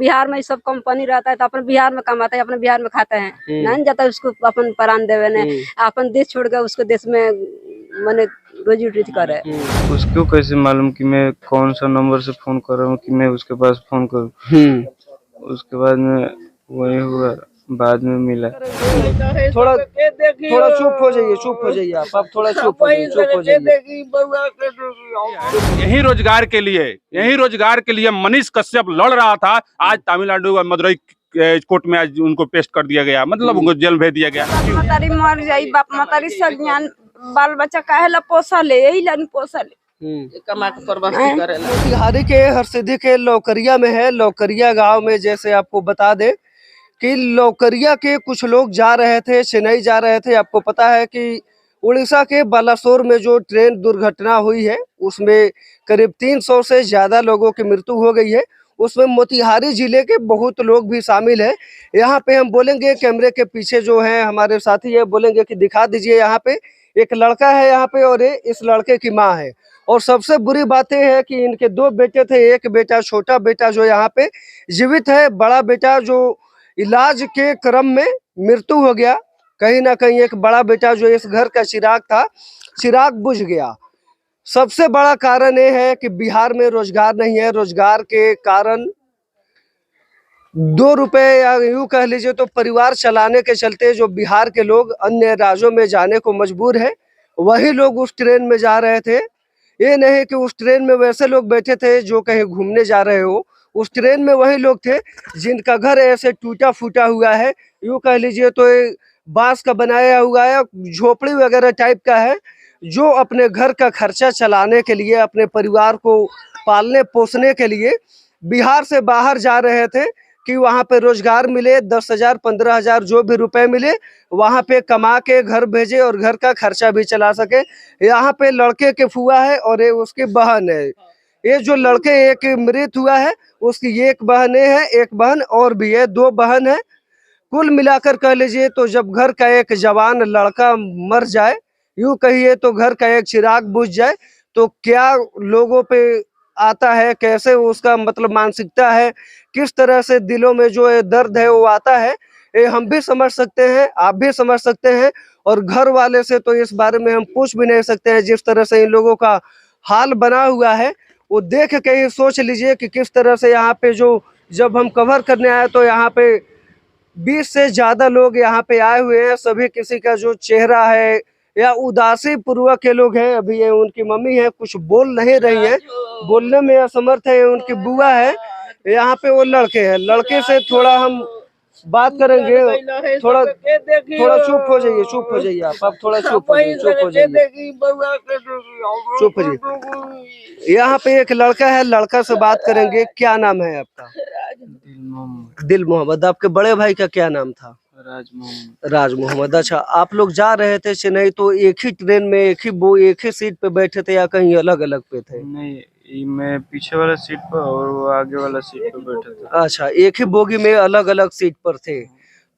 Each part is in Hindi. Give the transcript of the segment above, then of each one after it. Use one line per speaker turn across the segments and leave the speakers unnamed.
बिहार में सब कंपनी रहता है तो अपन बिहार में कमाते हैं, अपने बिहार में खाते हैं, नहीं जाता उसको अपन प्राण देवे ने अपन देश छोड़ के उसको देश में मैंने रोजी रोटी करे।
उसको कैसे मालूम कि मैं कौन सा नंबर से फोन कर रहा हूँ कि मैं उसके पास फोन करूँ। उसके बाद में वही हुआ, बाद में मिला।
थोड़ा चुप हो जाइए आप थोड़ा चुप हो जाइए।
यही रोजगार के लिए मनीष कश्यप लड़ रहा था। आज तमिलनाडु और मदुरई कोर्ट में आज उनको पेश कर दिया गया, मतलब उनको जेल भेज दिया गया।
मतारी मर जाई, बाप मतारी सब ज्ञान बाल बच्चा काहे ला पोसा ले, यही ला पोसा ले कमा के परवस्ती करेला।
मोतिहारी के हरसिद्धि के लौकरिया में है। लौकरिया गांव में जैसे आपको बता दे कि लौकरिया के कुछ लोग जा रहे थे, चेन्नई जा रहे थे। आपको पता है कि उड़ीसा के बालासोर में जो ट्रेन दुर्घटना हुई है उसमें करीब 300 से ज्यादा लोगों की मृत्यु हो गई है। उसमें मोतिहारी जिले के बहुत लोग भी शामिल है। यहाँ पे हम बोलेंगे, कैमरे के पीछे जो है हमारे साथी है, बोलेंगे कि दिखा दीजिए। यहाँ पे एक लड़का है यहाँ पे और इस लड़के की माँ है। और सबसे बुरी बात यह है कि इनके 2 बेटे थे। एक बेटा, छोटा बेटा जो यहाँ पे जीवित है, बड़ा बेटा जो इलाज के क्रम में मृत्यु हो गया। कहीं ना कहीं एक बड़ा बेटा जो इस घर का चिराग था, चिराग बुझ गया। सबसे बड़ा कारण ये है कि बिहार में रोजगार नहीं है। रोजगार के कारण 2 रुपए या यूं कह लीजिए तो परिवार चलाने के चलते जो बिहार के लोग अन्य राज्यों में जाने को मजबूर है, वही लोग उस ट्रेन में जा रहे थे। ये नहीं कि उस ट्रेन में वैसे लोग बैठे थे जो कहीं घूमने जा रहे हो। उस ट्रेन में वही लोग थे जिनका घर ऐसे टूटा फूटा हुआ है, यूं कह लीजिए तो बांस का बनाया हुआ है, झोपड़ी वगैरह टाइप का है, जो अपने घर का खर्चा चलाने के लिए, अपने परिवार को पालने पोसने के लिए बिहार से बाहर जा रहे थे कि वहाँ पे रोजगार मिले, 10,000 15,000 जो भी रुपए मिले वहाँ पे कमा के घर भेजे और घर का खर्चा भी चला सके। यहाँ पे लड़के के फुआ है और ये उसकी बहन है। ये जो लड़के एक मृत हुआ है उसकी एक बहन है, एक बहन और भी है, 2 बहन है। कुल मिलाकर कह लीजिए तो जब घर का एक जवान लड़का मर जाए, यूं कहिए तो घर का एक चिराग बुझ जाए, तो क्या लोगों पे आता है, कैसे उसका मतलब मानसिकता है, किस तरह से दिलों में जो है दर्द है वो आता है, ये हम भी समझ सकते हैं, आप भी समझ सकते हैं। और घर वाले से तो इस बारे में हम पूछ भी नहीं सकते हैं। जिस तरह से इन लोगों का हाल बना हुआ है वो देख के ही सोच लीजिए कि किस तरह से यहाँ पे जो जब हम कवर करने आए तो यहाँ पे 20 से ज्यादा लोग यहाँ पे आए हुए हैं। सभी किसी का जो चेहरा है या उदासी पूर्वक के लोग हैं। अभी ये उनकी मम्मी है, कुछ बोल नहीं रही है, बोलने में असमर्थ है। उनकी बुआ है, यहाँ पे वो लड़के हैं। लड़के से थोड़ा हम बात करेंगे। थोड़ा चुप हो जाइए आप थोड़ा चुप हो जाइए। यहाँ पे एक लड़का है, लड़का से बात करेंगे। क्या नाम है आपका? दिल मोहम्मद। आपके बड़े भाई का क्या नाम था? राज मोहम्मद। अच्छा, आप लोग जा रहे थे चेन्नई तो एक ही ट्रेन में एक ही सीट पे बैठे थे या कहीं अलग अलग पे थे?
नहीं, मैं पीछे वाला सीट पर और वो आगे वाला सीट पर बैठा था।
अच्छा, एक ही बोगी में अलग अलग सीट पर थे।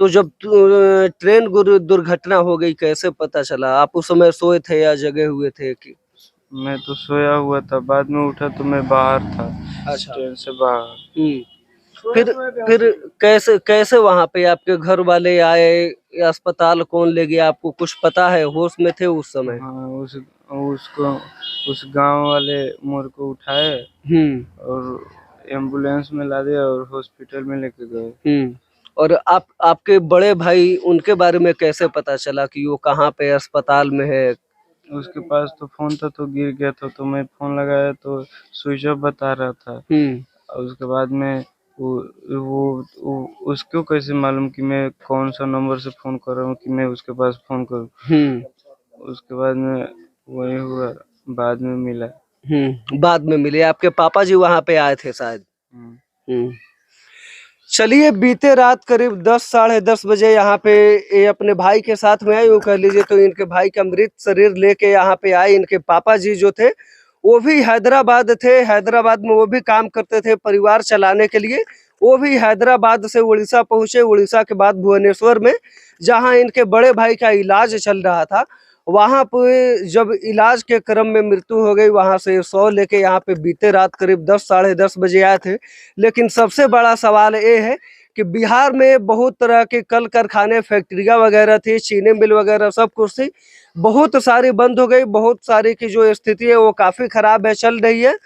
तो जब ट्रेन दुर्घटना हो गई कैसे पता चला? आप उस समय सोए थे या जगे हुए थे? कि
मैं तो सोया हुआ था, बाद में उठा तो मैं बाहर था।
अच्छा,
ट्रेन से बाहर।
फिर कैसे वहां पे आपके घर वाले आए? अस्पताल कौन ले गया? आपको कुछ पता है? होश में थे उस समय?
हाँ, उस गांव वाले मोर को उठाए और एम्बुलेंस में ला दिया और हॉस्पिटल में लेके गए।
और आपके बड़े भाई, उनके बारे में कैसे पता चला कि वो कहाँ पे अस्पताल में है?
उसके पास तो फोन था तो गिर गया था, तो मैं फोन लगाया तो स्विच ऑफ बता रहा था। और उसके बाद में उसको कैसे मालूम कि मैं कौन सा नंबर से फोन कर रहा हूँ कि मैं उसके पास फोन करूँ। उसके बाद में वही हुआ, बाद में मिला।
बाद में मिले। आपके पापा जी वहां पे आए थे शायद? चलिए, बीते रात करीब 10 साढ़े 10 बजे यहाँ पे ये अपने भाई के साथ में आए, वो कह लीजिए तो इनके भाई का मृत शरीर लेके यहाँ पे आए। इनके पापा जी जो थे वो भी हैदराबाद थे। हैदराबाद में वो भी काम करते थे परिवार चलाने के लिए। वो भी हैदराबाद से उड़ीसा पहुंचे। उड़ीसा के बाद भुवनेश्वर में जहां इनके बड़े भाई का इलाज चल रहा था, वहां पे जब इलाज के क्रम में मृत्यु हो गई, वहां से 100 लेके यहाँ पे बीते रात करीब 10 साढ़े 10 बजे आए थे। लेकिन सबसे बड़ा सवाल ये है कि बिहार में बहुत तरह के कल कारखाने, फैक्ट्रियां वगैरह थी, चीनी मिल वगैरह सब कुछ थी, बहुत सारी बंद हो गई। बहुत सारी की जो स्थिति है वो काफी खराब है, चल रही है।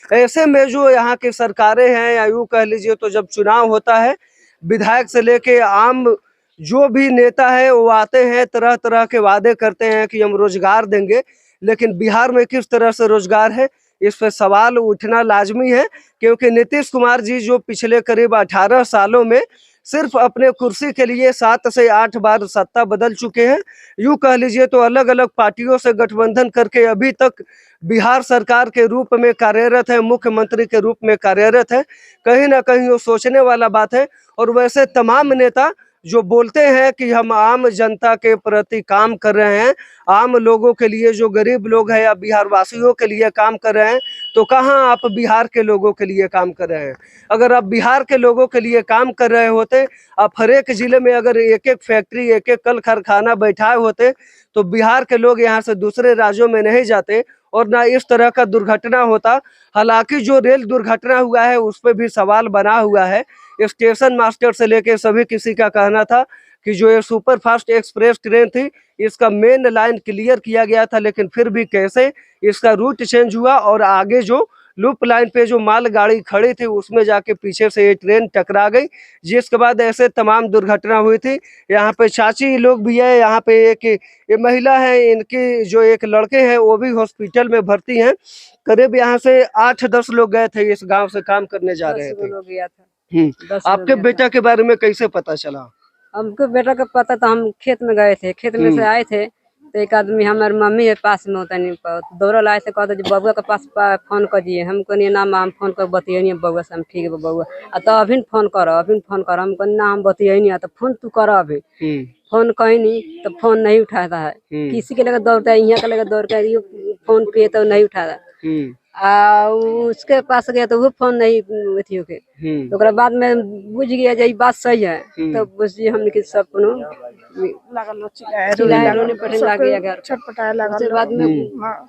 ऐसे में जो यहाँ की सरकारें हैं, या यूं कह लीजिए तो जब चुनाव होता है, विधायक से लेके आम जो भी नेता है वो आते हैं, तरह तरह के वादे करते हैं कि हम रोजगार देंगे, लेकिन बिहार में किस तरह से रोजगार है, इस पर सवाल उठना लाजमी है। क्योंकि नीतीश कुमार जी जो पिछले करीब 18 सालों में सिर्फ अपने कुर्सी के लिए 7 से 8 बार सत्ता बदल चुके हैं। यूं कह लीजिए तो अलग अलग पार्टियों से गठबंधन करके अभी तक बिहार सरकार के रूप में कार्यरत है, मुख्यमंत्री के रूप में कार्यरत है। कहीं ना कहीं वो सोचने वाला बात है। और वैसे तमाम नेता जो बोलते हैं कि हम आम जनता के प्रति काम कर रहे हैं, आम लोगों के लिए, जो गरीब लोग हैं या बिहार वासियों के लिए काम कर रहे हैं, तो कहाँ आप बिहार के लोगों के लिए काम कर रहे हैं? अगर आप बिहार के लोगों के लिए काम कर रहे होते, आप हर एक जिले में अगर एक एक फैक्ट्री, एक एक कल कारखाना बैठाए होते, तो बिहार के लोग यहाँ से दूसरे राज्यों में नहीं जाते और ना इस तरह का दुर्घटना होता। हालांकि जो रेल दुर्घटना हुआ है उस पर भी सवाल बना हुआ है। स्टेशन मास्टर से लेके सभी किसी का कहना था कि जो ये सुपर फास्ट एक्सप्रेस ट्रेन थी, इसका मेन लाइन क्लियर किया गया था, लेकिन फिर भी कैसे इसका रूट चेंज हुआ और आगे जो लूप लाइन पे जो माल गाड़ी खड़ी थी उसमें जाके पीछे से ये ट्रेन टकरा गई, जिसके बाद ऐसे तमाम दुर्घटना हुई थी। यहाँ पे चाची लोग भी है, यहाँ पे एक ये महिला है, इनकी जो एक लड़के हैं वो भी हॉस्पिटल में भर्ती हैं। करीब यहाँ से 8-10 लोग गए थे, इस गांव से काम करने जा रहे थे।
लोग गया था। 10
आपके
लोग गया
बेटा के बारे में कैसे पता चला?
था। हमको बेटा का पता था, हम खेत में गए थे, खेत में से आए थे तो एक आदमी हमारे मम्मी है पास में होता नहीं, दौड़ल आए थे, कहते जो बबुआ के पास फोन कर दिए। हमको नहीं नाम, हम फोन कर बतिये नहीं बबुआ से, हम ठीक है बबुआ तो अभी फोन करो, अभी फोन करो। हमको ना हम बतिये नहीं, तो फोन तू करो अभी। फोन कहीं नहीं तो फोन नहीं उठाता है, किसी के लगे दौड़ता है, यहाँ के लगे दौड़ कर फोन किए तो नहीं उठाता। उसके पास गया तो वो फोन नहीं अथी होके, तो ओकरा बाद में बुझ गया जे ई बात सही है, तो बुझिए हमने के सब छटपटाए लगा। उसके बाद में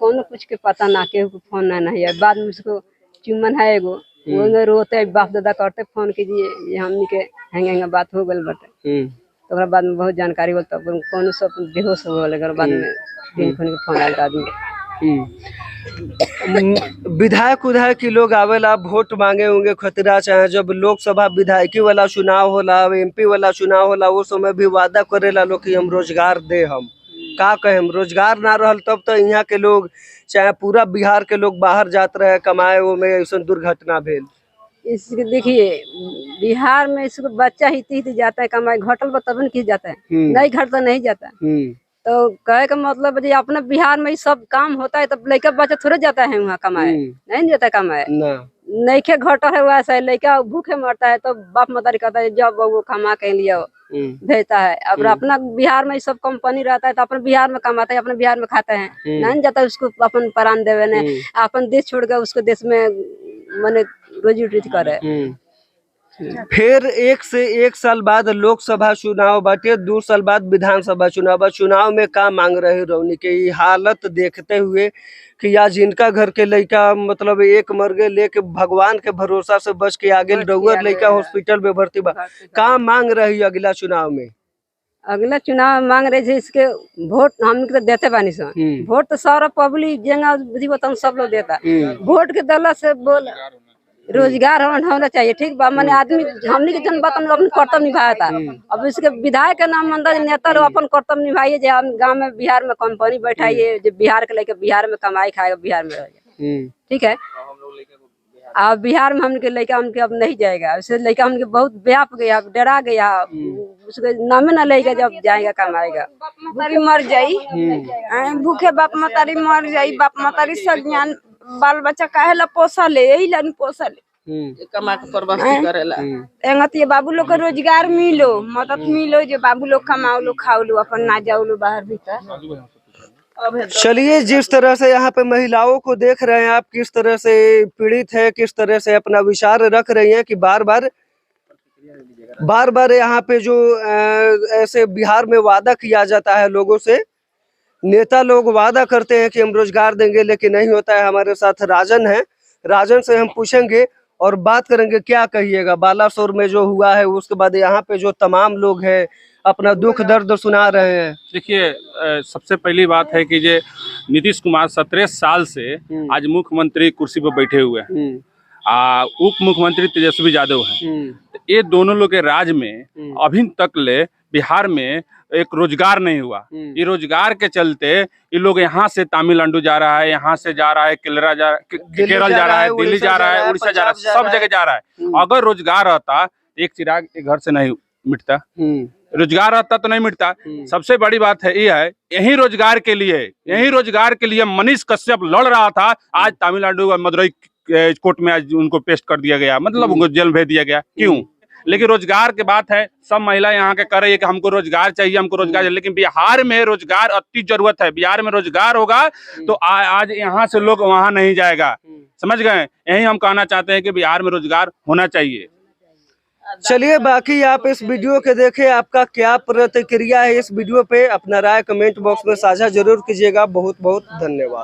कौन कुछ के पता ना के फोन नहीं है। बाद में उसको चुमन है एगो, वो में रोते बाप दादा करते फोन कीजिए, ये हमने के हैंगे बात हो गल बटे। तो ओकरा बाद में बहुत जानकारी होल, तब कौन सब बेहोश हो गए। बाद में दिन फोन के फोन आयल आदमी।
विधायक उधायक की लोग आवेला, वोट मांगे होंगे खतरा, चाहे जब लोकसभा विधायकी वाला चुनाव होला, एमपी वाला चुनाव होला, वो समय भी वादा करेला लोग कि हम रोजगार दे। हम का कहे, हम रोजगार ना रहल तब तो यहाँ के लोग, चाहे पूरा बिहार के लोग बाहर जाते रहे कमाए, वो में ऐसा दुर्घटना भेल।
इसके देखिए बिहार में इसको बच्चा ही जाता है कमाए, घटल तब न किस जाता है, नहीं घटता नहीं जाता। तो कहे का मतलब है अपना बिहार में सब काम होता है, तब लड़का बच्चा थोड़े जाता है वहाँ कमाए, नहीं जाता कमाए। नहीं के घटा है वैसा है, लड़का भूखे मरता है तो बाप मतारी कहता है जब वो कमा के लिए भेजता है। अब अपना बिहार में सब कंपनी रहता है तो अपने बिहार में कमाता है, अपने बिहार में खाता है, नहीं जाता उसको अपन प्राण देवे ने, अपन देश छोड़ कर उसको देश में मैंने रोजी रोटी करे।
फिर 1 से 1 साल बाद लोकसभा चुनाव बाटे, 2 साल बाद विधानसभा चुनाव। चुनाव में का मांग रहे रौनी के हालत देखते हुए कि या जिनका घर के लड़का मतलब एक मरगे लेके भगवान के भरोसा से बच के आगे डौर लड़का हॉस्पिटल में भर्ती बा, का मांग रही अगला चुनाव में?
अगला चुनाव मांग रहे थे इसके वोट हम तो देते बानी सन, वोट तो सारा पब्लिक जंगा बताऊँ सब लोग देता। वोट के दला से बोल रोजगार होना चाहिए, ठीक बा। मैंने आदमी हमने के जन बात अपन कर्तव्य निभाया था। अब इसके विधायक का नाम मंदा नेता लोग अपन कर्तव्य निभाइए, जो हम गाँव में बिहार में कंपनी बैठाइए, जो बिहार के लेके बिहार में कमाई खाएगा, बिहार में रह, ठीक है। अब बिहार में हमके लड़का हमके अब नहीं जाएगा, उससे लड़का हमके बहुत व्याप गया, डरा गया, उसके नामे ना लेगा जब जाएगा कमाएगा।
भूखे मर जाई, भूखे बाप मतारी मर जाई, बाप मतारी सब ज्ञान बाल बच्चा काहे ला पोसा ले, यही ला पोसा ले कमा के परवरिश करेला। एंगतिए बाबू लोग को रोजगार मिलो, मदद मिलो, जो बाबू लोग कमाओ लो, खाओ लो, अपन ना जाओ लो बाहर भीतर।
चलिए, जिस तरह से यहाँ पे महिलाओं को देख रहे हैं आप, किस तरह से पीड़ित है, किस तरह से अपना विचार रख रही हैं कि बार बार यहाँ पे जो ऐसे बिहार में वादा किया जाता है लोगों से, नेता लोग वादा करते हैं कि हम रोजगार देंगे, लेकिन नहीं होता है। हमारे साथ राजन है, राजन से हम पूछेंगे और बात करेंगे क्या कहिएगा बालासोर में जो हुआ है, उसके बाद यहाँ पे जो तमाम लोग हैं अपना दुख दर्द सुना रहे हैं।
देखिए, सबसे पहली बात है कि ये नीतीश कुमार 17 साल से आज मुख्यमंत्री कुर्सी पर बैठे हुए हैं। उप मुख्यमंत्री तेजस्वी यादव हैं। तो ये दोनों लोग के राज में अभी तक ले बिहार में एक रोजगार नहीं हुआ। ये रोजगार के चलते ये लोग यहाँ से तमिलनाडु जा रहा है, यहाँ से जा रहा है केरल जा रहा है, दिल्ली जा रहा है, उड़ीसा जा रहा है, सब जगह जा रहा है। अगर रोजगार रहता, एक चिराग एक घर से नहीं मिटता। रोजगार रहता तो नहीं मिटता। सबसे बड़ी बात है ये है, यही रोजगार के लिए मनीष कश्यप लड़ रहा था। आज तमिलनाडु और मदुरई कोर्ट में आज उनको पेश कर दिया गया, मतलब उनको जेल भेज दिया गया। क्यों? लेकिन रोजगार की बात है, सब महिला यहाँ के कर रही है कि हमको रोजगार चाहिए, हमको रोजगार चाहिए। लेकिन बिहार में रोजगार अति जरूरत है। बिहार में रोजगार होगा तो आज यहाँ से लोग वहाँ नहीं जाएगा। समझ गए? यही हम कहना चाहते हैं कि बिहार में रोजगार होना चाहिए।
चलिए, बाकी आप इस वीडियो के देखें, आपका क्या प्रतिक्रिया है इस वीडियो पे, अपना राय कमेंट बॉक्स में साझा जरूर कीजिएगा। बहुत बहुत धन्यवाद।